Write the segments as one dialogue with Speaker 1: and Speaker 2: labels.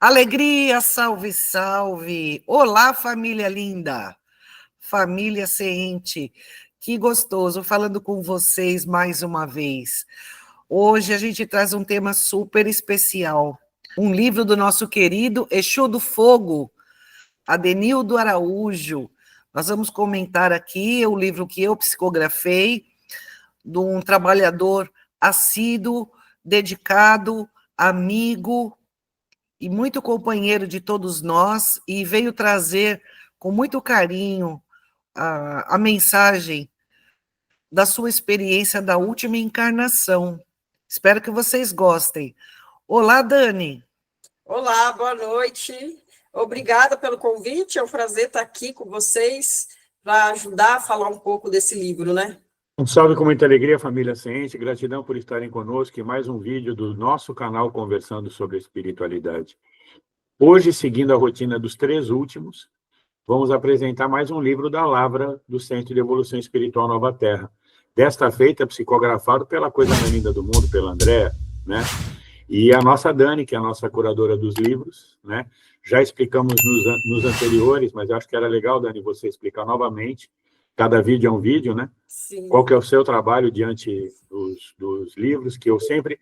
Speaker 1: Alegria, salve, salve! Olá, família linda! Família ciente, que gostoso falando com vocês mais uma vez. Hoje a gente traz um tema super especial, um livro do nosso querido Exu do Fogo, Adenildo Araújo. Nós vamos comentar aqui o livro que eu psicografei, de um trabalhador assíduo, dedicado, amigo, e muito companheiro de todos nós, e veio trazer com muito carinho a mensagem da sua experiência da última encarnação. Espero que vocês gostem. Olá, Dani.
Speaker 2: Olá, boa noite. Obrigada pelo convite, é um prazer estar aqui com vocês para ajudar a falar um pouco desse livro, né?
Speaker 3: Um salve com muita alegria, família ciente. Gratidão por estarem conosco em mais um vídeo do nosso canal Conversando sobre Espiritualidade. Hoje, seguindo a rotina dos 3 últimos, vamos apresentar mais um livro da Lavra do Centro de Evolução Espiritual Nova Terra. Desta feita, psicografado pela coisa mais linda do mundo, pela Andréa, né? E a nossa Dani, que é a nossa curadora dos livros, né? Já explicamos nos anteriores, mas eu acho que era legal, Dani, você explicar novamente. Cada vídeo é um vídeo, né?
Speaker 2: Sim.
Speaker 3: Qual que é o seu trabalho diante dos livros, que eu sempre...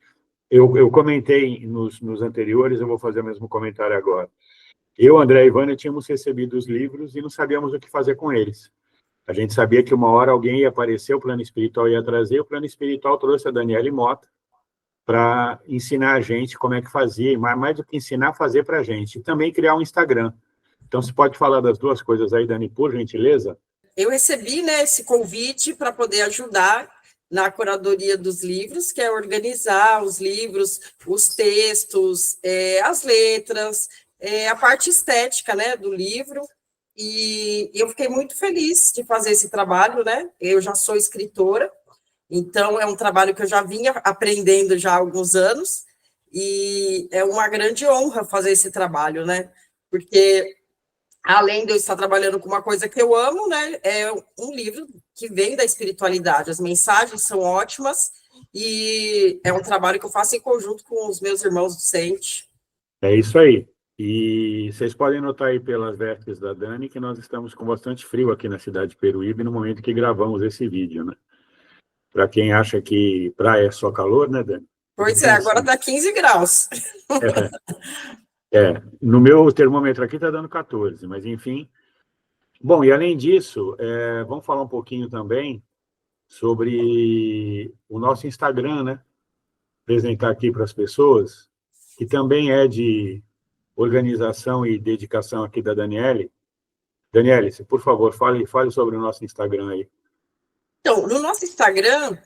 Speaker 3: Eu comentei nos anteriores, eu vou fazer o mesmo comentário agora. Eu, André e Ivânia, tínhamos recebido os livros e não sabíamos o que fazer com eles. A gente sabia que uma hora alguém ia aparecer, o plano espiritual ia trazer, o plano espiritual trouxe a Daniele Mota para ensinar a gente como é que fazia, mas mais do que ensinar, fazer para a gente. E também criar um Instagram. Então, você pode falar das duas coisas aí, Dani, por gentileza?
Speaker 2: Eu recebi, né, esse convite para poder ajudar na curadoria dos livros, que é organizar os livros, os textos, as letras, a parte estética, né, do livro. E eu fiquei muito feliz de fazer esse trabalho, né? Eu já sou escritora, então é um trabalho que eu já vinha aprendendo já há alguns anos, e é uma grande honra fazer esse trabalho, né? Porque além de eu estar trabalhando com uma coisa que eu amo, né, é um livro que vem da espiritualidade. As mensagens são ótimas e é um trabalho que eu faço em conjunto com os meus irmãos docentes.
Speaker 3: É isso aí. E vocês podem notar aí pelas vestes da Dani que nós estamos com bastante frio aqui na cidade de Peruíbe no momento que gravamos esse vídeo, né? Para quem acha que praia é só calor, né, Dani?
Speaker 2: Pois é, agora está 15 graus.
Speaker 3: No meu termômetro aqui está dando 14, mas enfim. Bom, e além disso, vamos falar um pouquinho também sobre o nosso Instagram, né? Apresentar aqui para as pessoas, que também é de organização e dedicação aqui da Daniele. Daniele, por favor, fale sobre o nosso Instagram aí.
Speaker 2: Então, no nosso Instagram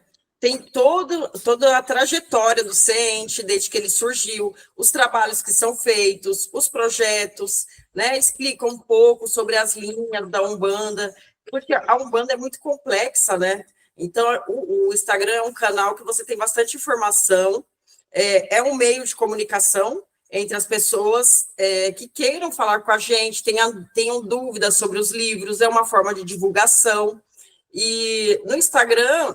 Speaker 2: tem toda a trajetória do CENTE, desde que ele surgiu, os trabalhos que são feitos, os projetos, né? Explica um pouco sobre as linhas da Umbanda, porque a Umbanda é muito complexa, né? Então, o Instagram é um canal que você tem bastante informação, é um meio de comunicação entre as pessoas que queiram falar com a gente, tenham dúvidas sobre os livros, é uma forma de divulgação. E no Instagram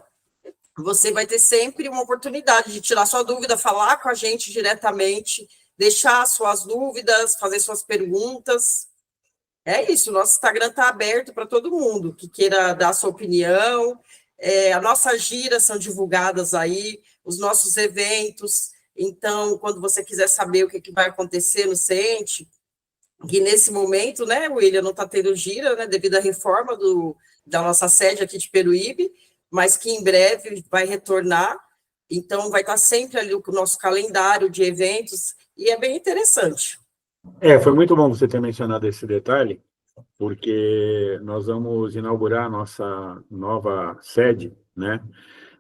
Speaker 2: você vai ter sempre uma oportunidade de tirar sua dúvida, falar com a gente diretamente, deixar suas dúvidas, fazer suas perguntas. É isso, o nosso Instagram está aberto para todo mundo que queira dar sua opinião. As nossas giras são divulgadas aí, os nossos eventos. Então, quando você quiser saber o que vai acontecer no CENTE, que nesse momento, né, William, não está tendo gira, né, devido à reforma da nossa sede aqui de Peruíbe, mas que em breve vai retornar, então vai estar sempre ali o nosso calendário de eventos, e é bem interessante.
Speaker 3: Foi muito bom você ter mencionado esse detalhe, porque nós vamos inaugurar a nossa nova sede, né?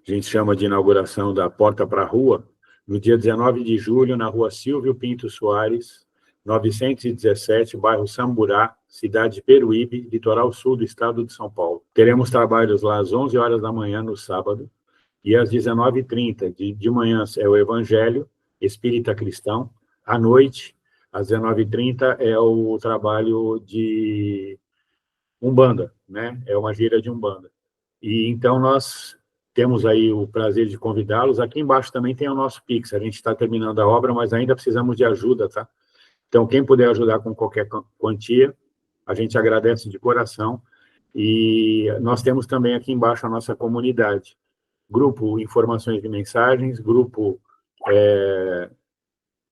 Speaker 3: A gente chama de inauguração da Porta para a Rua, no dia 19 de julho, na rua Silvio Pinto Soares, 917, bairro Samburá, cidade de Peruíbe, litoral sul do estado de São Paulo. Teremos trabalhos lá às 11 horas da manhã, no sábado, e às 19h30. De manhã é o Evangelho Espírita Cristão, à noite, às 19h30, é o trabalho de Umbanda, né? É uma gira de Umbanda. E então nós temos aí o prazer de convidá-los. Aqui embaixo também tem o nosso Pix. A gente está terminando a obra, mas ainda precisamos de ajuda, tá? Então, quem puder ajudar com qualquer quantia, a gente agradece de coração. E nós temos também aqui embaixo a nossa comunidade. Grupo Informações e Mensagens, grupo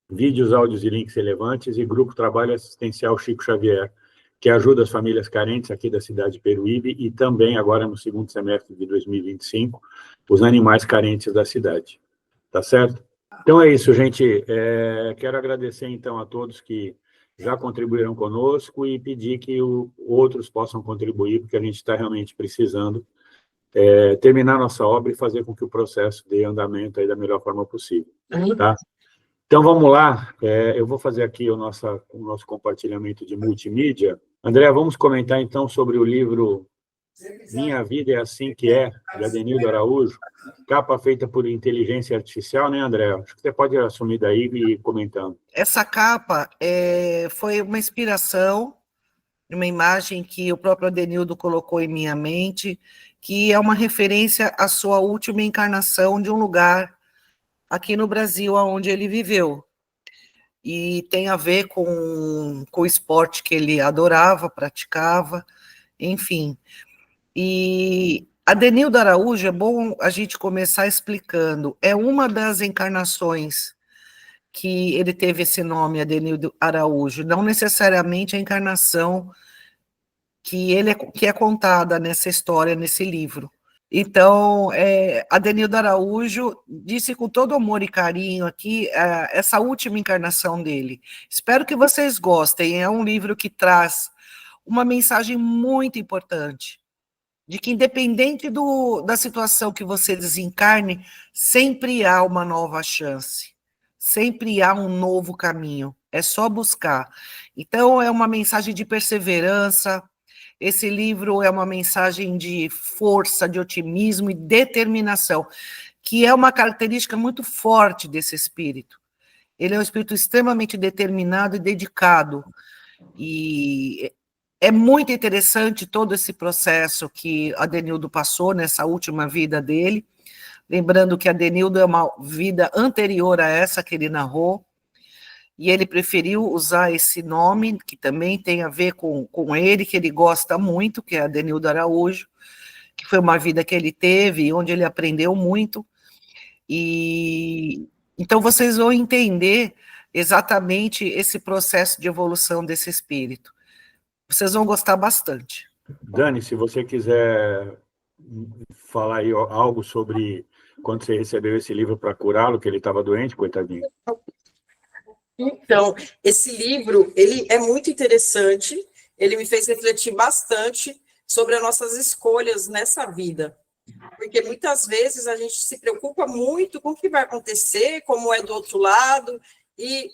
Speaker 3: Vídeos, Áudios e Links Relevantes e grupo Trabalho Assistencial Chico Xavier, que ajuda as famílias carentes aqui da cidade de Peruíbe e também, agora no segundo semestre de 2025, os animais carentes da cidade. Tá certo? Então é isso, gente. Quero agradecer, então, a todos que já contribuíram conosco e pedir que outros possam contribuir, porque a gente está realmente precisando terminar nossa obra e fazer com que o processo dê andamento aí da melhor forma possível. Tá? Então, vamos lá. Eu vou fazer aqui o nosso compartilhamento de multimídia. André, vamos comentar, então, sobre o livro Minha Vida é Assim Que É, de Adenildo Araújo, capa feita por inteligência artificial, né, André? Acho que você pode assumir daí e ir comentando.
Speaker 1: Essa capa foi uma inspiração, uma imagem que o próprio Adenildo colocou em minha mente, que é uma referência à sua última encarnação de um lugar aqui no Brasil, onde ele viveu. E tem a ver com o esporte que ele adorava, praticava, enfim. E Adenildo Araújo, é bom a gente começar explicando, é uma das encarnações que ele teve esse nome, Adenildo Araújo, não necessariamente a encarnação que é contada nessa história, nesse livro. Então, Adenildo Araújo disse com todo amor e carinho aqui essa última encarnação dele. Espero que vocês gostem. É um livro que traz uma mensagem muito importante, de que independente da situação que você desencarne, sempre há uma nova chance, sempre há um novo caminho, é só buscar. Então, é uma mensagem de perseverança. Esse livro é uma mensagem de força, de otimismo e determinação, que é uma característica muito forte desse espírito. Ele é um espírito extremamente determinado e dedicado. E é muito interessante todo esse processo que Adenildo passou nessa última vida dele. Lembrando que Adenildo é uma vida anterior a essa que ele narrou. E ele preferiu usar esse nome, que também tem a ver com ele, que ele gosta muito, que é Adenildo Araújo, que foi uma vida que ele teve, onde ele aprendeu muito. E então vocês vão entender exatamente esse processo de evolução desse espírito. Vocês vão gostar bastante.
Speaker 3: Dani, se você quiser falar aí algo sobre quando você recebeu esse livro para curá-lo, que ele estava doente, coitadinho.
Speaker 2: Então, esse livro, ele é muito interessante, ele me fez refletir bastante sobre as nossas escolhas nessa vida, porque muitas vezes a gente se preocupa muito com o que vai acontecer, como é do outro lado, e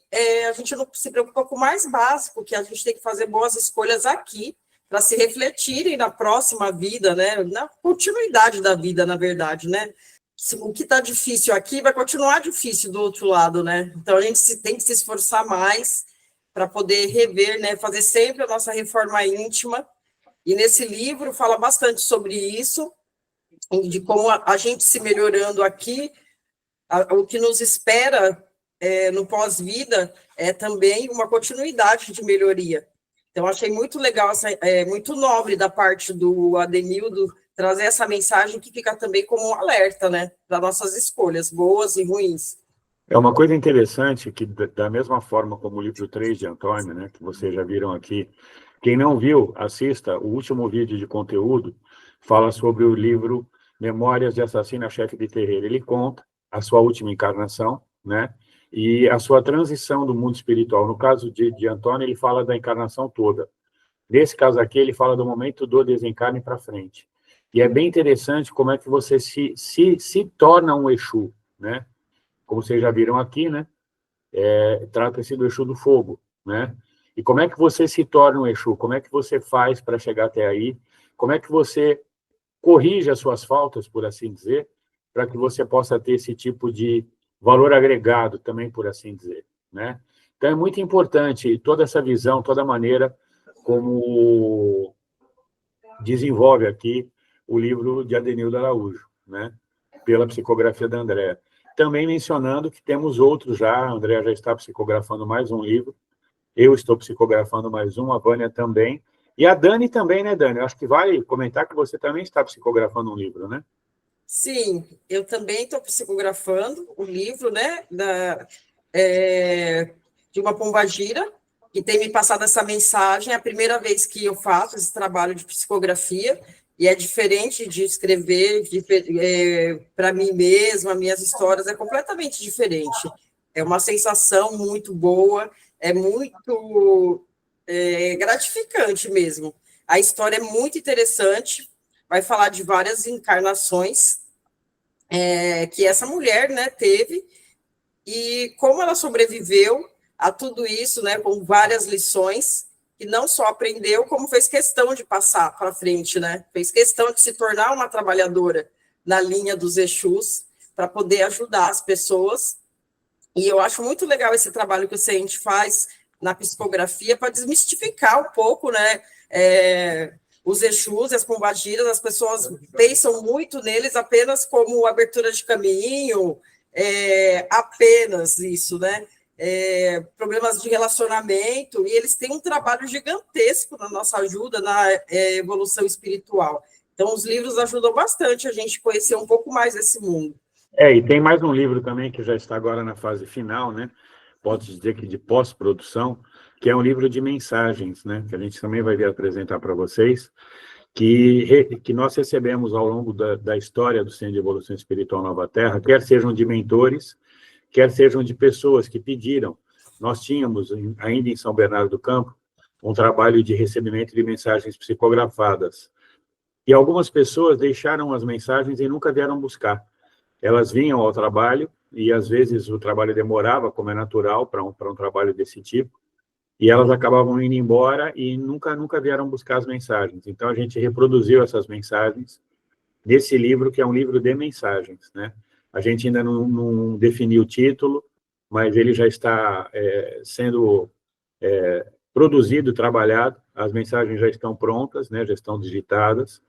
Speaker 2: a gente não se preocupa com o mais básico, que a gente tem que fazer boas escolhas aqui, para se refletirem na próxima vida, né? Na continuidade da vida, na verdade, né? O que está difícil aqui vai continuar difícil do outro lado, né? Então, a gente tem que se esforçar mais para poder rever, né? Fazer sempre a nossa reforma íntima. E nesse livro fala bastante sobre isso, de como a gente se melhorando aqui, o que nos espera no pós-vida é também uma continuidade de melhoria. Então, achei muito legal, muito nobre da parte do Adenildo trazer essa mensagem que fica também como um alerta, né, para nossas escolhas, boas e ruins.
Speaker 3: É uma coisa interessante que, da mesma forma como o livro 3 de Antônio, né, que vocês já viram aqui, quem não viu, assista, o último vídeo de conteúdo fala sobre o livro Memórias de Assassina-Chefe de Terreiro. Ele conta a sua última encarnação, né, e a sua transição do mundo espiritual. No caso de Antônio, ele fala da encarnação toda. Nesse caso aqui, ele fala do momento do desencarne para frente. E é bem interessante como é que você se torna um Exu, né? Como vocês já viram aqui, né? Trata-se do Exu do fogo, né? E como é que você se torna um Exu? Como é que você faz para chegar até aí? Como é que você corrige as suas faltas, por assim dizer, para que você possa ter esse tipo de valor agregado também, por assim dizer, né? Então, é muito importante toda essa visão, toda a maneira como desenvolve aqui o livro de Adenildo Araújo, né? Pela psicografia da Andréa. Também mencionando que temos outros já, a Andréa já está psicografando mais um livro, Eu estou psicografando mais um, a Vânia também. E a Dani também, né, Dani? Eu acho que vale comentar que você também está psicografando um livro, né?
Speaker 2: Sim, eu também estou psicografando o livro, né, de uma pombagira, que tem me passado essa mensagem. É a primeira vez que eu faço esse trabalho de psicografia, e é diferente de escrever para mim mesma, minhas histórias, é completamente diferente. É uma sensação muito boa, é muito gratificante mesmo. A história é muito interessante, vai falar de várias encarnações que essa mulher, né, teve, e como ela sobreviveu a tudo isso, né, com várias lições, e não só aprendeu, como fez questão de passar para frente, né, fez questão de se tornar uma trabalhadora na linha dos Exus, para poder ajudar as pessoas. E eu acho muito legal esse trabalho que o CENTE faz na psicografia, para desmistificar um pouco, né, os Exus, as pombagiras. As pessoas pensam muito neles apenas como abertura de caminho, apenas isso, né? Problemas de relacionamento, e eles têm um trabalho gigantesco na nossa ajuda, na evolução espiritual. Então, os livros ajudam bastante a gente conhecer um pouco mais desse mundo.
Speaker 3: E tem mais um livro também que já está agora na fase final, né? Pode dizer que de pós-produção, que é um livro de mensagens, né? Que a gente também vai vir apresentar para vocês, que nós recebemos ao longo da história do Centro de Evolução Espiritual Nova Terra, quer sejam de mentores, quer sejam de pessoas que pediram. Nós tínhamos, ainda em São Bernardo do Campo, um trabalho de recebimento de mensagens psicografadas. E algumas pessoas deixaram as mensagens e nunca vieram buscar. Elas vinham ao trabalho, e às vezes o trabalho demorava, como é natural para um trabalho desse tipo, e elas acabavam indo embora e nunca vieram buscar as mensagens. Então, a gente reproduziu essas mensagens nesse livro, que é um livro de mensagens, né? A gente ainda não definiu o título, mas ele já está sendo produzido, trabalhado, as mensagens já estão prontas, né? Já estão digitadas,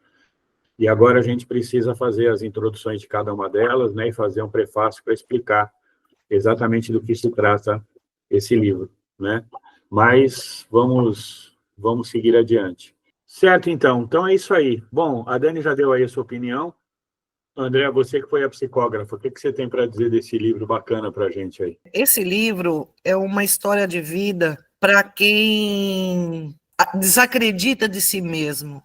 Speaker 3: e agora a gente precisa fazer as introduções de cada uma delas, né? E fazer um prefácio para explicar exatamente do que se trata esse livro, né? Mas vamos seguir adiante. Certo, então. Então é isso aí. Bom, a Dani já deu aí a sua opinião. André, você que foi a psicógrafa, o que você tem para dizer desse livro bacana para a gente aí?
Speaker 1: Esse livro é uma história de vida para quem desacredita de si mesmo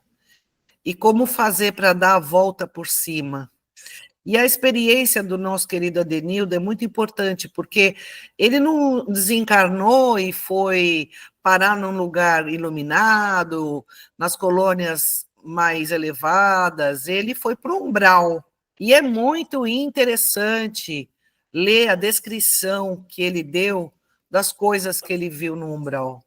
Speaker 1: e como fazer para dar a volta por cima. E a experiência do nosso querido Adenildo é muito importante, porque ele não desencarnou e foi parar num lugar iluminado, nas colônias mais elevadas, ele foi para o umbral. E é muito interessante ler a descrição que ele deu das coisas que ele viu no umbral.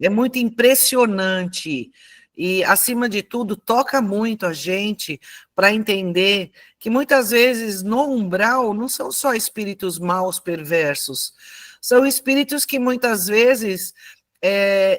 Speaker 1: É muito impressionante e, acima de tudo, toca muito a gente para entender que, muitas vezes, no umbral não são só espíritos maus, perversos, são espíritos que, muitas vezes,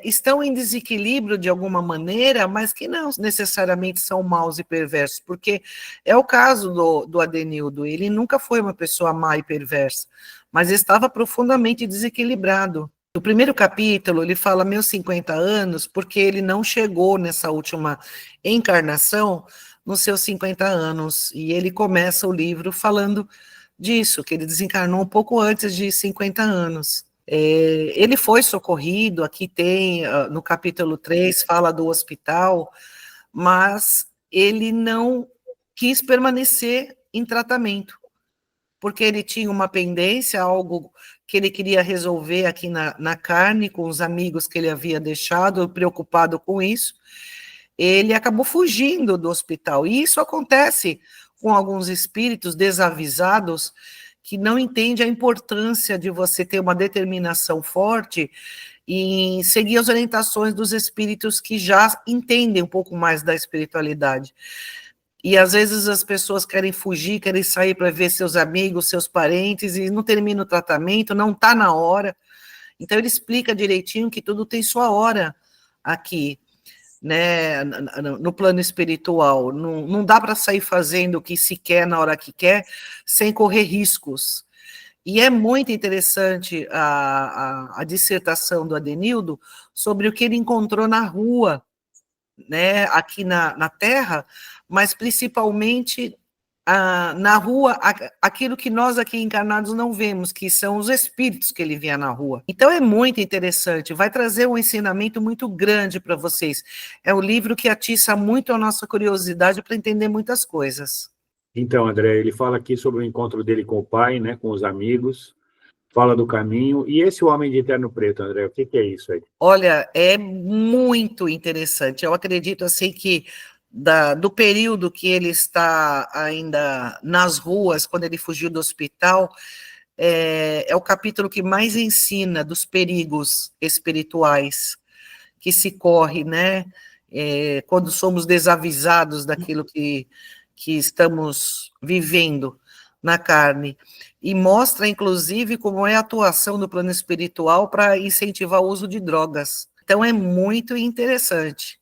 Speaker 1: estão em desequilíbrio de alguma maneira, mas que não necessariamente são maus e perversos, porque é o caso do Adenildo. Ele nunca foi uma pessoa má e perversa, mas estava profundamente desequilibrado. No primeiro capítulo, ele fala meus 50 anos, porque ele não chegou nessa última encarnação nos seus 50 anos, e ele começa o livro falando disso, que ele desencarnou um pouco antes de 50 anos. Ele foi socorrido, aqui tem, no capítulo 3, fala do hospital, mas ele não quis permanecer em tratamento, porque ele tinha uma pendência, algo que ele queria resolver aqui na carne, com os amigos que ele havia deixado, preocupado com isso. Ele acabou fugindo do hospital, e isso acontece com alguns espíritos desavisados, que não entendem a importância de você ter uma determinação forte e seguir as orientações dos espíritos que já entendem um pouco mais da espiritualidade. E às vezes as pessoas querem fugir, querem sair para ver seus amigos, seus parentes, e não termina o tratamento, não está na hora. Então ele explica direitinho que tudo tem sua hora aqui, né, no plano espiritual. Não dá para sair fazendo o que se quer na hora que quer, sem correr riscos. E é muito interessante a dissertação do Adenildo sobre o que ele encontrou na rua, né, aqui na Terra, mas principalmente na rua, aquilo que nós aqui encarnados não vemos, que são os espíritos que ele via na rua. Então é muito interessante, vai trazer um ensinamento muito grande para vocês. É um livro que atiça muito a nossa curiosidade para entender muitas coisas.
Speaker 3: Então, André, ele fala aqui sobre o encontro dele com o pai, né, com os amigos, fala do caminho. E esse homem de terno preto, André, o que é isso aí?
Speaker 1: Olha, é muito interessante. Eu acredito assim que do período que ele está ainda nas ruas, quando ele fugiu do hospital, é o capítulo que mais ensina dos perigos espirituais que se corre, né? Quando somos desavisados daquilo que estamos vivendo na carne. E mostra, inclusive, como é a atuação do plano espiritual para incentivar o uso de drogas. Então, é muito interessante.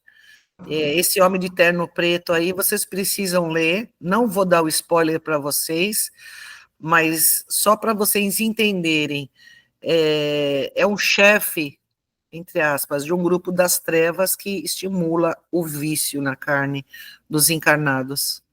Speaker 1: Esse Homem de Terno Preto aí, vocês precisam ler. Não vou dar o spoiler para vocês, mas só para vocês entenderem. É um chefe, entre aspas, de um grupo das trevas que estimula o vício na carne dos encarnados.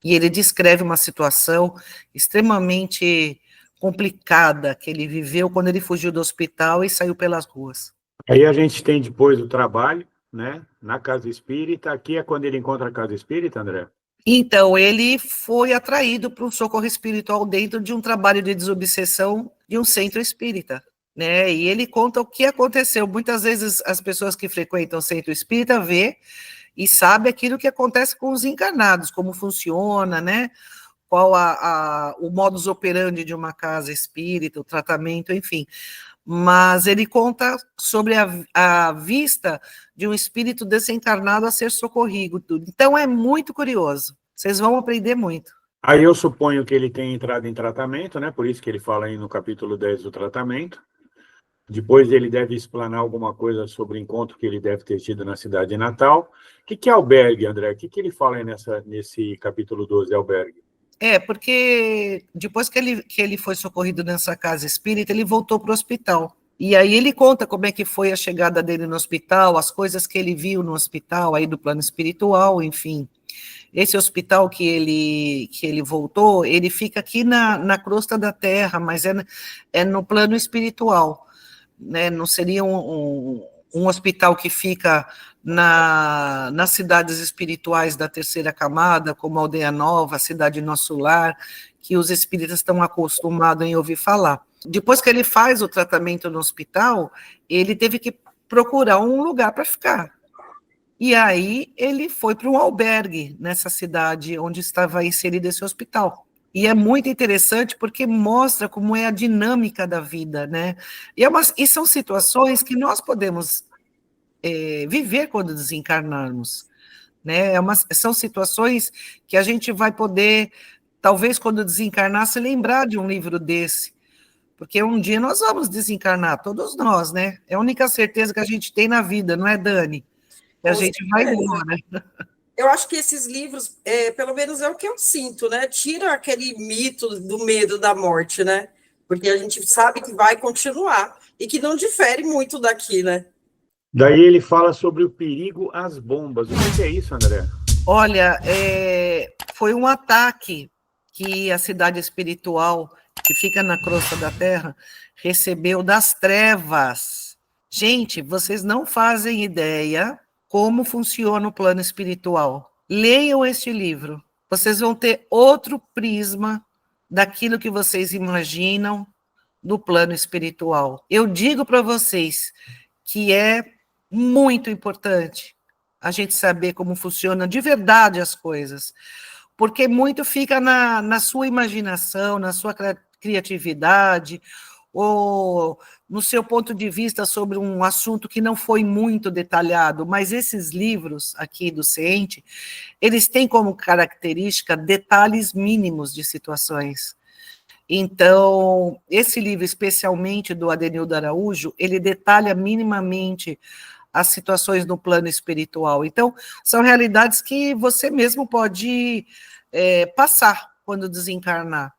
Speaker 1: E ele descreve uma situação extremamente complicada que ele viveu quando ele fugiu do hospital e saiu pelas ruas.
Speaker 3: Aí a gente tem depois o trabalho, né, na casa espírita. Aqui é quando ele encontra a casa espírita, André?
Speaker 1: Então, ele foi atraído para um socorro espiritual dentro de um trabalho de desobsessão de um centro espírita, né? E ele conta o que aconteceu. Muitas vezes as pessoas que frequentam o centro espírita vê e sabe aquilo que acontece com os encarnados, como funciona, né? Qual o modus operandi de uma casa espírita, o tratamento, enfim. Mas ele conta sobre a vista de um espírito desencarnado a ser socorrido. Então é muito curioso. Vocês vão aprender muito.
Speaker 3: Aí eu suponho que ele tem entrado em tratamento, né? Por isso que ele fala aí no capítulo 10 do tratamento. Depois ele deve explanar alguma coisa sobre o encontro que ele deve ter tido na cidade de Natal. O que é albergue, André? O que ele fala aí nesse capítulo 12, albergue?
Speaker 1: Porque depois que ele foi socorrido nessa casa espírita, ele voltou para o hospital. E aí ele conta como é que foi a chegada dele no hospital, as coisas que ele viu no hospital, aí do plano espiritual, enfim. Esse hospital que ele voltou, ele fica aqui na crosta da terra, mas é no plano espiritual, né? Não seria um hospital que fica nas cidades espirituais da terceira camada, como a Aldeia Nova, a Cidade Nosso Lar, que os espíritas estão acostumados em ouvir falar. Depois que ele faz o tratamento no hospital, ele teve que procurar um lugar para ficar. E aí ele foi para um albergue nessa cidade onde estava inserido esse hospital. E é muito interessante porque mostra como é a dinâmica da vida, né? E são situações que nós podemos viver quando desencarnarmos, né? São situações que a gente vai poder, talvez quando desencarnar, se lembrar de um livro desse, porque um dia nós vamos desencarnar, todos nós, né? É a única certeza que a gente tem na vida, não é, Dani? Que a gente vai embora.
Speaker 2: Eu acho que esses livros, pelo menos é o que eu sinto, né? Tira aquele mito do medo da morte, né? Porque a gente sabe que vai continuar e que não difere muito daqui, né?
Speaker 3: Daí ele fala sobre o perigo às bombas. O que é isso, André?
Speaker 1: Olha, foi um ataque que a cidade espiritual, que fica na crosta da terra, recebeu das trevas. Gente, vocês não fazem ideia como funciona o plano espiritual. Leiam este livro. Vocês vão ter outro prisma daquilo que vocês imaginam no plano espiritual. Eu digo para vocês que é muito importante a gente saber como funciona de verdade as coisas, porque muito fica na sua imaginação, na sua criatividade, ou no seu ponto de vista sobre um assunto que não foi muito detalhado, mas esses livros aqui do Ciente, eles têm como característica detalhes mínimos de situações. Então, esse livro, especialmente do Adenildo Araújo, ele detalha minimamente as situações no plano espiritual. Então, são realidades que você mesmo pode passar quando desencarnar.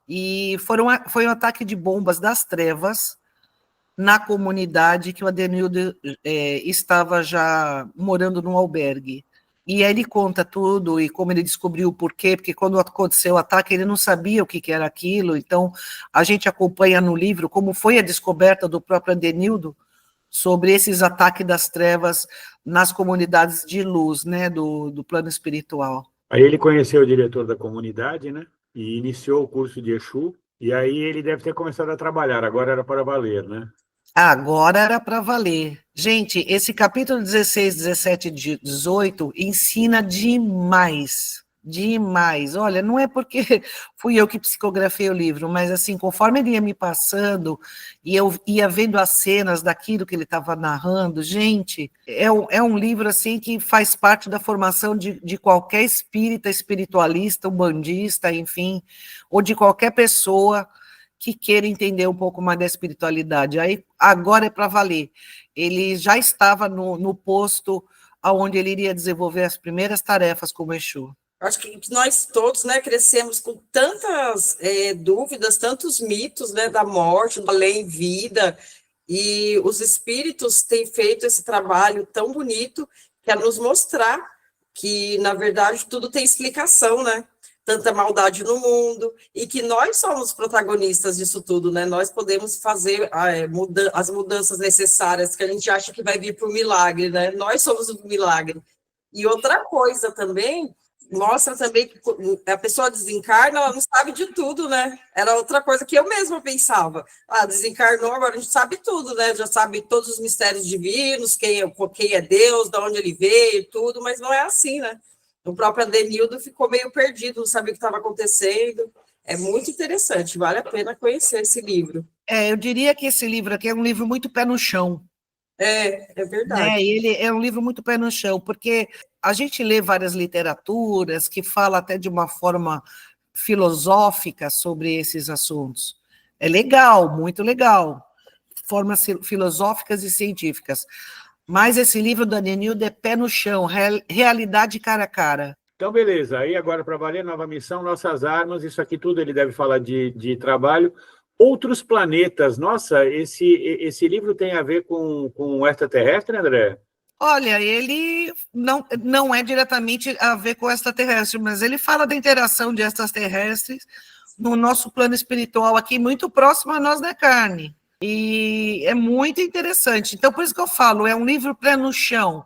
Speaker 1: E foi um ataque de bombas das trevas na comunidade que o Adenildo estava já morando num albergue. E aí ele conta tudo e como ele descobriu o porquê, porque quando aconteceu o ataque ele não sabia o que era aquilo, então a gente acompanha no livro como foi a descoberta do próprio Adenildo sobre esses ataques das trevas nas comunidades de luz, né, do plano espiritual.
Speaker 3: Aí ele conheceu o diretor da comunidade, né? E iniciou o curso de Exu, e aí ele deve ter começado a trabalhar, agora era para valer, né?
Speaker 1: Agora era para valer. Gente, esse capítulo 16, 17 e 18 ensina demais. Demais. Olha, não é porque fui eu que psicografei o livro, mas assim, conforme ele ia me passando e eu ia vendo as cenas daquilo que ele estava narrando, gente, é um livro assim que faz parte da formação de qualquer espírita, espiritualista, umbandista, enfim, ou de qualquer pessoa que queira entender um pouco mais da espiritualidade. Aí, agora é para valer. Ele já estava no posto onde ele iria desenvolver as primeiras tarefas como Exu.
Speaker 2: Acho que nós todos, né, crescemos com tantas dúvidas, tantos mitos, né, da morte, do além-vida, e os espíritos têm feito esse trabalho tão bonito que é nos mostrar que, na verdade, tudo tem explicação, né? Tanta maldade no mundo, e que nós somos protagonistas disso tudo, né? Nós podemos fazer as mudanças necessárias que a gente acha que vai vir por milagre, né? Nós somos o milagre. E outra coisa também, mostra também que a pessoa desencarna, ela não sabe de tudo, né? Era outra coisa que eu mesma pensava. Desencarnou, agora a gente sabe tudo, né? Já sabe todos os mistérios divinos, quem é Deus, de onde ele veio, tudo, mas não é assim, né? O próprio Adenildo ficou meio perdido, não sabia o que estava acontecendo. É muito interessante, vale a pena conhecer esse livro.
Speaker 1: Eu diria que esse livro aqui é um livro muito pé no chão.
Speaker 2: É verdade.
Speaker 1: Ele é um livro muito pé no chão, porque a gente lê várias literaturas que falam até de uma forma filosófica sobre esses assuntos. É legal, muito legal. Formas filosóficas e científicas. Mas esse livro do Adenildo é pé no chão, realidade cara a cara.
Speaker 3: Então, beleza. Aí agora, para valer, nova missão, nossas armas, isso aqui tudo ele deve falar de trabalho. Outros planetas. Nossa, esse livro tem a ver com o extraterrestre, André?
Speaker 1: Olha, ele não é diretamente a ver com extraterrestre, mas ele fala da interação de extraterrestres no nosso plano espiritual aqui, muito próximo a nós da carne. E é muito interessante. Então, por isso que eu falo, é um livro pé no chão.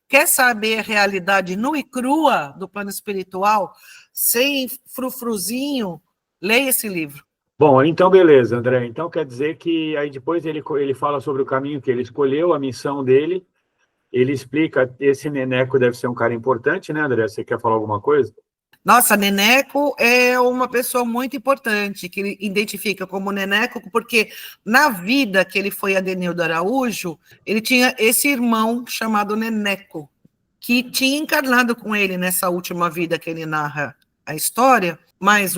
Speaker 1: Quer saber a realidade nua e crua do plano espiritual, sem frufruzinho, leia esse livro.
Speaker 3: Bom, então beleza, André. Então quer dizer que aí depois ele fala sobre o caminho que ele escolheu, a missão dele, ele explica, esse Neneco deve ser um cara importante, né, André? Você quer falar alguma coisa?
Speaker 1: Nossa, Neneco é uma pessoa muito importante, que ele identifica como Neneco, porque na vida que ele foi Adenildo Araújo, ele tinha esse irmão chamado Neneco, que tinha encarnado com ele nessa última vida que ele narra a história, mas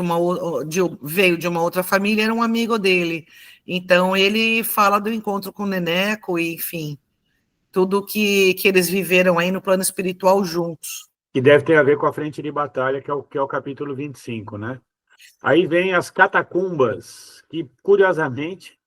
Speaker 1: veio de uma outra família, era um amigo dele. Então, ele fala do encontro com o Neneco, e, enfim, tudo que eles viveram aí no plano espiritual juntos.
Speaker 3: Que deve ter a ver com a frente de batalha, que é o capítulo 25, né? Aí vem as catacumbas, que curiosamente,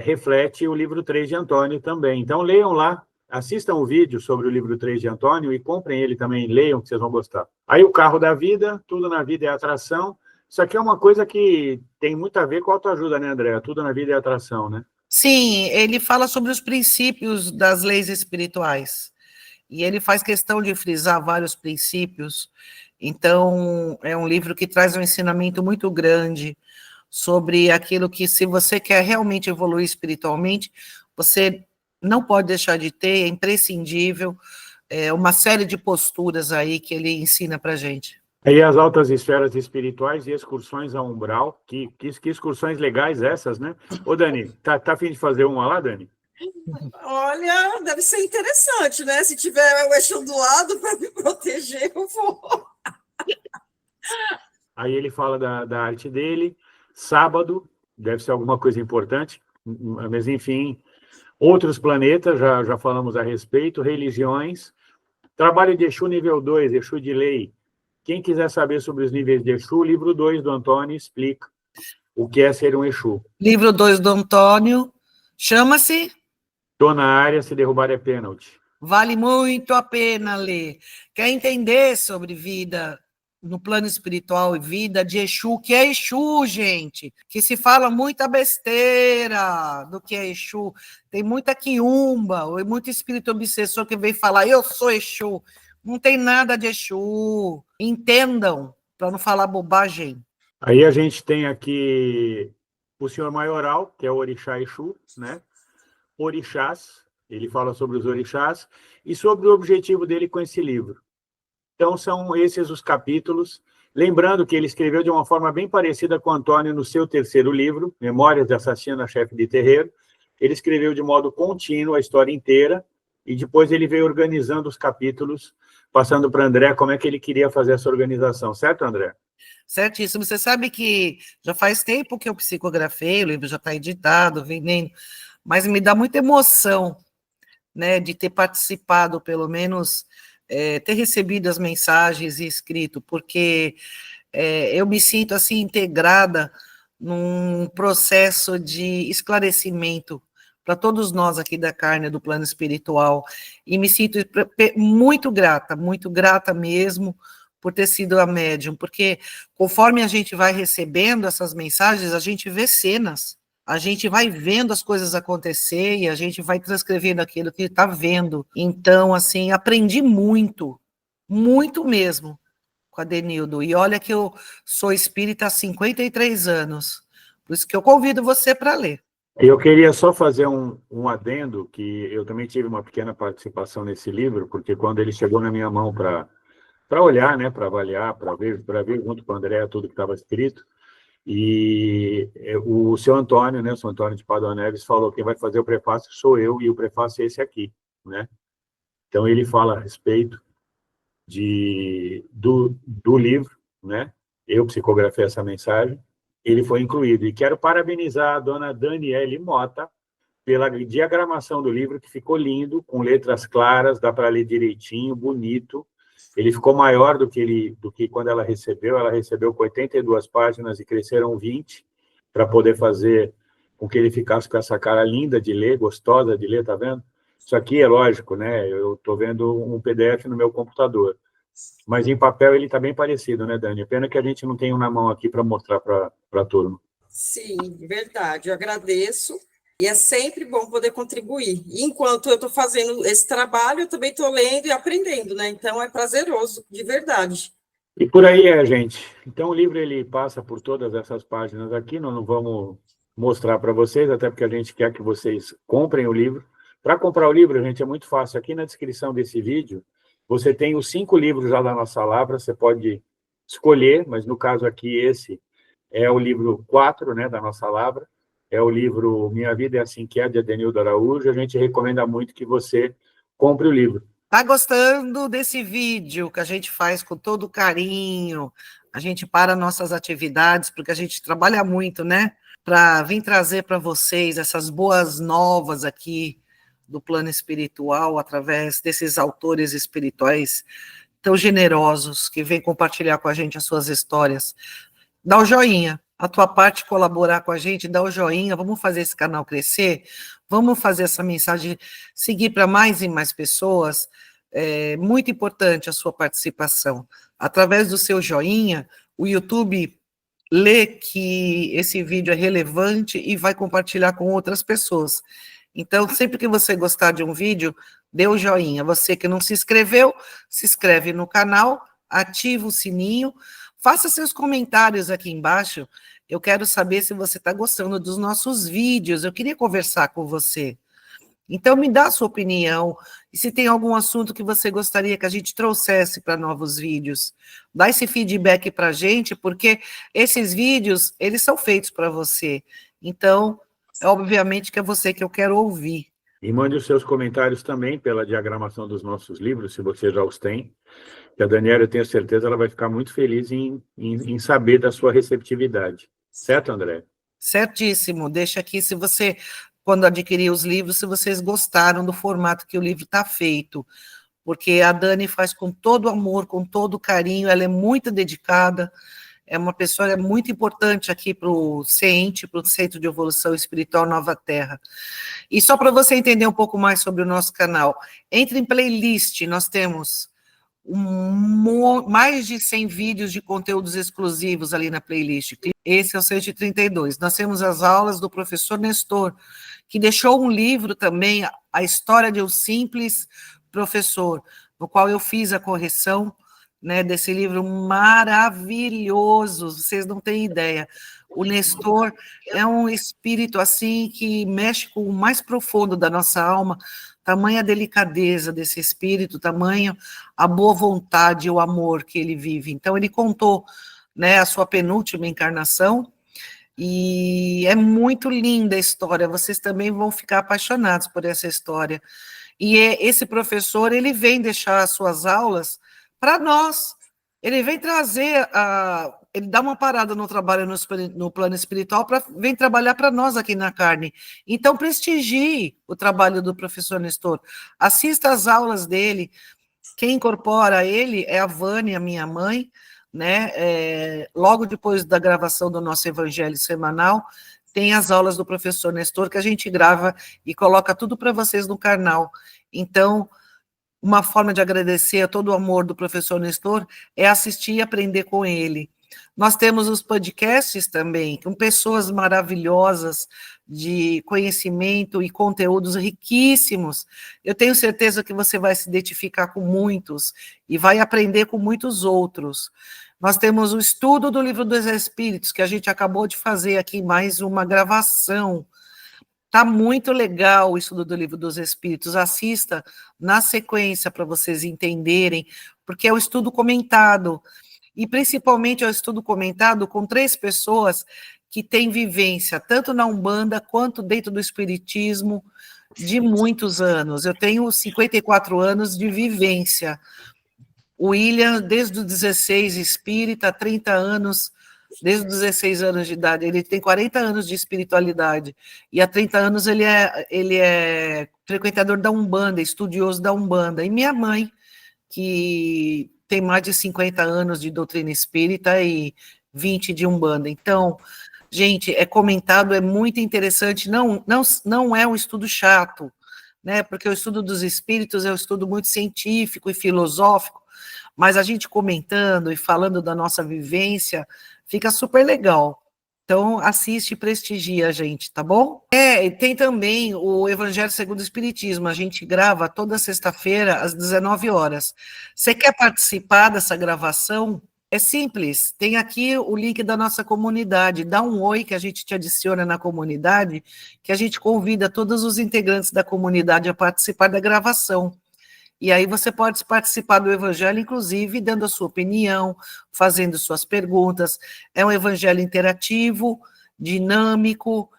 Speaker 3: reflete o livro 3 de Antônio também. Então leiam lá, assistam o vídeo sobre o livro 3 de Antônio e comprem ele também, leiam, que vocês vão gostar. Aí o carro da vida, tudo na vida é atração. Isso aqui é uma coisa que tem muito a ver com autoajuda, né, André? Tudo na vida é atração, né?
Speaker 1: Sim, ele fala sobre os princípios das leis espirituais. E ele faz questão de frisar vários princípios. Então, é um livro que traz um ensinamento muito grande sobre aquilo que, se você quer realmente evoluir espiritualmente, você não pode deixar de ter, é imprescindível, uma série de posturas aí que ele ensina para a gente.
Speaker 3: Aí as altas esferas espirituais e excursões ao umbral, que excursões legais essas, né? Ô, Dani, tá a fim de fazer uma lá, Dani?
Speaker 2: Olha, deve ser interessante, né? Se tiver o Exu do lado para me proteger, eu vou.
Speaker 3: Aí ele fala da arte dele. Sábado, deve ser alguma coisa importante, mas enfim. Outros planetas, já falamos a respeito. Religiões. Trabalho de Exu nível 2, Exu de lei. Quem quiser saber sobre os níveis de Exu, o livro 2 do Antônio explica o que é ser um Exu.
Speaker 1: Livro 2 do Antônio, chama-se?
Speaker 3: Tô na área, se derrubar é pênalti.
Speaker 1: Vale muito a pena ler. Quer entender sobre vida no plano espiritual e vida de Exu, que é Exu, gente, que se fala muita besteira do que é Exu. Tem muita quiumba, ou muito espírito obsessor que vem falar, eu sou Exu. Não tem nada de Exu. Entendam, para não falar bobagem.
Speaker 3: Aí a gente tem aqui o senhor Maioral, que é o Orixá Exu, né? Orixás, ele fala sobre os orixás e sobre o objetivo dele com esse livro. Então, são esses os capítulos. Lembrando que ele escreveu de uma forma bem parecida com o Antônio no seu terceiro livro, Memórias de Assassina, Chefe de Terreiro. Ele escreveu de modo contínuo a história inteira e depois ele veio organizando os capítulos, passando para André como é que ele queria fazer essa organização. Certo, André?
Speaker 1: Certíssimo. Você sabe que já faz tempo que eu psicografei, o livro já está editado, vendendo, mas me dá muita emoção, né, de ter participado, pelo menos, ter recebido as mensagens e escrito, porque eu me sinto assim integrada num processo de esclarecimento para todos nós aqui da carne, do plano espiritual, e me sinto muito grata mesmo, por ter sido a médium, porque conforme a gente vai recebendo essas mensagens, a gente vê cenas, a gente vai vendo as coisas acontecer e a gente vai transcrevendo aquilo que está vendo. Então, assim, aprendi muito mesmo com a Denildo. E olha que eu sou espírita há 53 anos, por isso que eu convido você para ler.
Speaker 3: Eu queria só fazer um adendo, que eu também tive uma pequena participação nesse livro, porque quando ele chegou na minha mão para olhar, né, para avaliar, para ver junto com o André tudo que estava escrito, e o seu Antônio, né, o seu Antônio de Padua Neves, falou que quem vai fazer o prefácio sou eu, e o prefácio é esse aqui, né? Então, ele fala a respeito do livro, né? Eu psicografei essa mensagem, ele foi incluído. E quero parabenizar a dona Daniele Mota pela diagramação do livro, que ficou lindo, com letras claras, dá para ler direitinho, bonito. Ele ficou maior do que quando ela recebeu com 82 páginas e cresceram 20, para poder fazer com que ele ficasse com essa cara linda de ler, gostosa de ler, tá vendo? Isso aqui é lógico, né? Eu estou vendo um PDF no meu computador, mas em papel ele está bem parecido, né, Dani? Pena que a gente não tem um na mão aqui para mostrar para a turma.
Speaker 2: Sim, verdade, eu agradeço. E é sempre bom poder contribuir. E enquanto eu estou fazendo esse trabalho, eu também estou lendo e aprendendo, né? Então, é prazeroso, de verdade.
Speaker 3: E por aí gente. Então, o livro ele passa por todas essas páginas aqui, nós não vamos mostrar para vocês, até porque a gente quer que vocês comprem o livro. Para comprar o livro, gente, é muito fácil. Aqui na descrição desse vídeo, você tem os 5 livros já da nossa Lavra, você pode escolher, mas no caso aqui, esse é o livro 4, né, da nossa Lavra. É o livro Minha Vida é Assim Que É, de Adenildo Araújo. A gente recomenda muito que você compre o livro.
Speaker 1: Tá gostando desse vídeo que a gente faz com todo carinho? A gente para nossas atividades, porque a gente trabalha muito, né? Para vir trazer para vocês essas boas novas aqui do plano espiritual, através desses autores espirituais tão generosos que vêm compartilhar com a gente as suas histórias. Dá o joinha. A tua parte colaborar com a gente, dá o joinha, vamos fazer esse canal crescer, vamos fazer essa mensagem seguir para mais e mais pessoas. É muito importante a sua participação. Através do seu joinha, o YouTube lê que esse vídeo é relevante e vai compartilhar com outras pessoas. Então, sempre que você gostar de um vídeo, dê o joinha. Você que não se inscreveu, se inscreve no canal, ativa o sininho, faça seus comentários aqui embaixo. Eu quero saber se você está gostando dos nossos vídeos. Eu queria conversar com você. Então, me dá a sua opinião. E se tem algum assunto que você gostaria que a gente trouxesse para novos vídeos, dá esse feedback para a gente, porque esses vídeos, eles são feitos para você. Então, obviamente que é você que eu quero ouvir.
Speaker 3: E mande os seus comentários também pela diagramação dos nossos livros, se você já os tem. Que a Daniela, eu tenho certeza, ela vai ficar muito feliz em saber da sua receptividade. Certo, André?
Speaker 1: Certíssimo. Deixa aqui se você, quando adquirir os livros, se vocês gostaram do formato que o livro está feito. porque a Dani faz com todo amor, com todo carinho, ela é muito dedicada, é uma pessoa muito importante aqui para o CENTE, para o Centro de Evolução Espiritual Nova Terra. E só para você entender um pouco mais sobre o nosso canal, entre em playlist, nós temos mais de 100 vídeos de conteúdos exclusivos ali na playlist. Esse é o 132. Nós temos as aulas do professor Nestor, que deixou um livro também, A História de um Simples Professor, no qual eu fiz a correção, né, desse livro maravilhoso, vocês não têm ideia. O Nestor é um espírito assim que mexe com o mais profundo da nossa alma, tamanha delicadeza desse espírito, tamanho a boa vontade e o amor que ele vive. Então, ele contou, né, a sua penúltima encarnação, e é muito linda a história, vocês também vão ficar apaixonados por essa história. E esse professor, ele vem deixar as suas aulas para nós, ele vem trazer, ele dá uma parada no trabalho no plano espiritual, vem trabalhar para nós aqui na carne. Então, prestigie o trabalho do professor Nestor, assista às aulas dele, quem incorpora ele é a Vânia, minha mãe, né? Logo depois da gravação do nosso evangelho semanal, tem as aulas do professor Nestor, que a gente grava e coloca tudo para vocês no canal. Então, uma forma de agradecer a todo o amor do professor Nestor é assistir e aprender com ele. Nós temos os podcasts também, com pessoas maravilhosas, de conhecimento e conteúdos riquíssimos. Eu tenho certeza que você vai se identificar com muitos e vai aprender com muitos outros. Nós temos o estudo do Livro dos Espíritos, que a gente acabou de fazer aqui mais uma gravação. Está muito legal o estudo do Livro dos Espíritos, assista na sequência para vocês entenderem, porque é o estudo comentado, e principalmente é o estudo comentado com 3 pessoas que têm vivência, tanto na Umbanda quanto dentro do Espiritismo, de muitos anos. Eu tenho 54 anos de vivência. O William, desde os 16, espírita, 30 anos, desde os 16 anos de idade, ele tem 40 anos de espiritualidade, e há 30 anos ele é frequentador da Umbanda, estudioso da Umbanda, e minha mãe, que tem mais de 50 anos de doutrina espírita e 20 de Umbanda. Então, gente, é comentado, é muito interessante, não é um estudo chato, né, porque o estudo dos espíritos é um estudo muito científico e filosófico, mas a gente comentando e falando da nossa vivência, fica super legal. Então, assiste e prestigia a gente, tá bom? E tem também o Evangelho segundo o Espiritismo. A gente grava toda sexta-feira, às 19 horas. Você quer participar dessa gravação? É simples. Tem aqui o link da nossa comunidade. Dá um oi que a gente te adiciona na comunidade, que a gente convida todos os integrantes da comunidade a participar da gravação. E aí você pode participar do evangelho, inclusive, dando a sua opinião, fazendo suas perguntas. É um evangelho interativo, dinâmico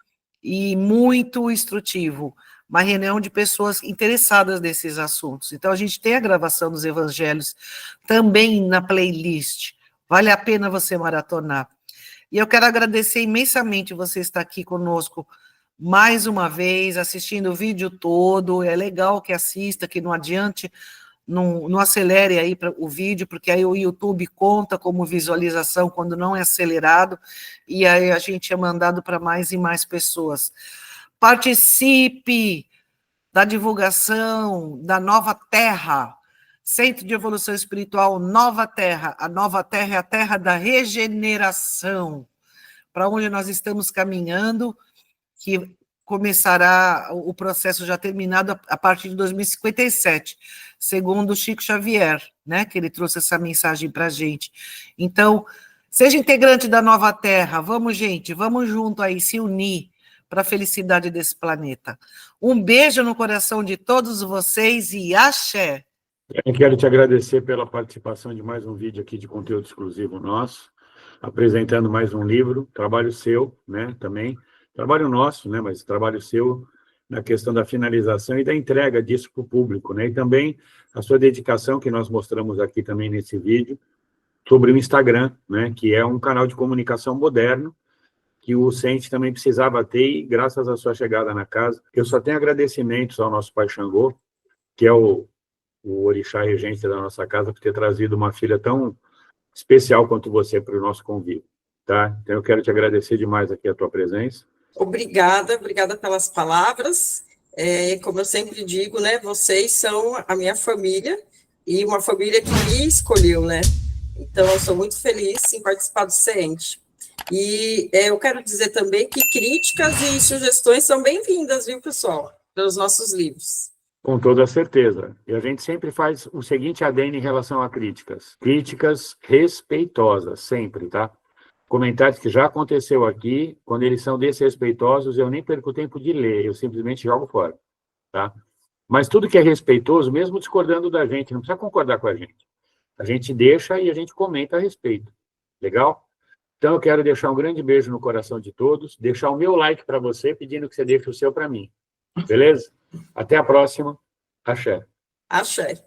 Speaker 1: e muito instrutivo. Uma reunião de pessoas interessadas nesses assuntos. Então, a gente tem a gravação dos evangelhos também na playlist. Vale a pena você maratonar. E eu quero agradecer imensamente você estar aqui conosco mais uma vez, assistindo o vídeo todo. É legal que assista, que não adiante, não acelere aí o vídeo, porque aí o YouTube conta como visualização quando não é acelerado, e aí a gente é mandado para mais e mais pessoas. Participe da divulgação da Nova Terra, Centro de Evolução Espiritual Nova Terra. A Nova Terra é a terra da regeneração, para onde nós estamos caminhando, que começará o processo já terminado a partir de 2057, segundo Chico Xavier, né, que ele trouxe essa mensagem para a gente. Então, seja integrante da Nova Terra, vamos, gente, vamos junto aí, se unir para a felicidade desse planeta. Um beijo no coração de todos vocês e axé!
Speaker 3: Eu quero te agradecer pela participação de mais um vídeo aqui de conteúdo exclusivo nosso, apresentando mais um livro, trabalho seu, né, também, trabalho nosso, né, mas trabalho seu na questão da finalização e da entrega disso para o público, né, e também a sua dedicação, que nós mostramos aqui também nesse vídeo, sobre o Instagram, né, que é um canal de comunicação moderno, que o CENTE também precisava ter, e graças à sua chegada na casa, eu só tenho agradecimentos ao nosso Pai Xangô, que é o o orixá regente da nossa casa por ter trazido uma filha tão especial quanto você para o nosso convívio, tá? Então, eu quero te agradecer demais aqui a tua presença.
Speaker 2: Obrigada pelas palavras. Como eu sempre digo, né, vocês são a minha família e uma família que me escolheu, né? Então, eu sou muito feliz em participar do CENTE. E eu quero dizer também que críticas e sugestões são bem-vindas, viu, pessoal, pelos nossos livros.
Speaker 3: Com toda certeza. E a gente sempre faz o seguinte adendo em relação a críticas. Críticas respeitosas, sempre, tá? Comentários que já aconteceu aqui, quando eles são desrespeitosos, eu nem perco tempo de ler, eu simplesmente jogo fora, tá? Mas tudo que é respeitoso, mesmo discordando da gente, não precisa concordar com a gente. A gente deixa e a gente comenta a respeito. Legal? Então, eu quero deixar um grande beijo no coração de todos, deixar o meu like para você, pedindo que você deixe o seu para mim. Beleza? Até a próxima. Axé.
Speaker 2: Axé.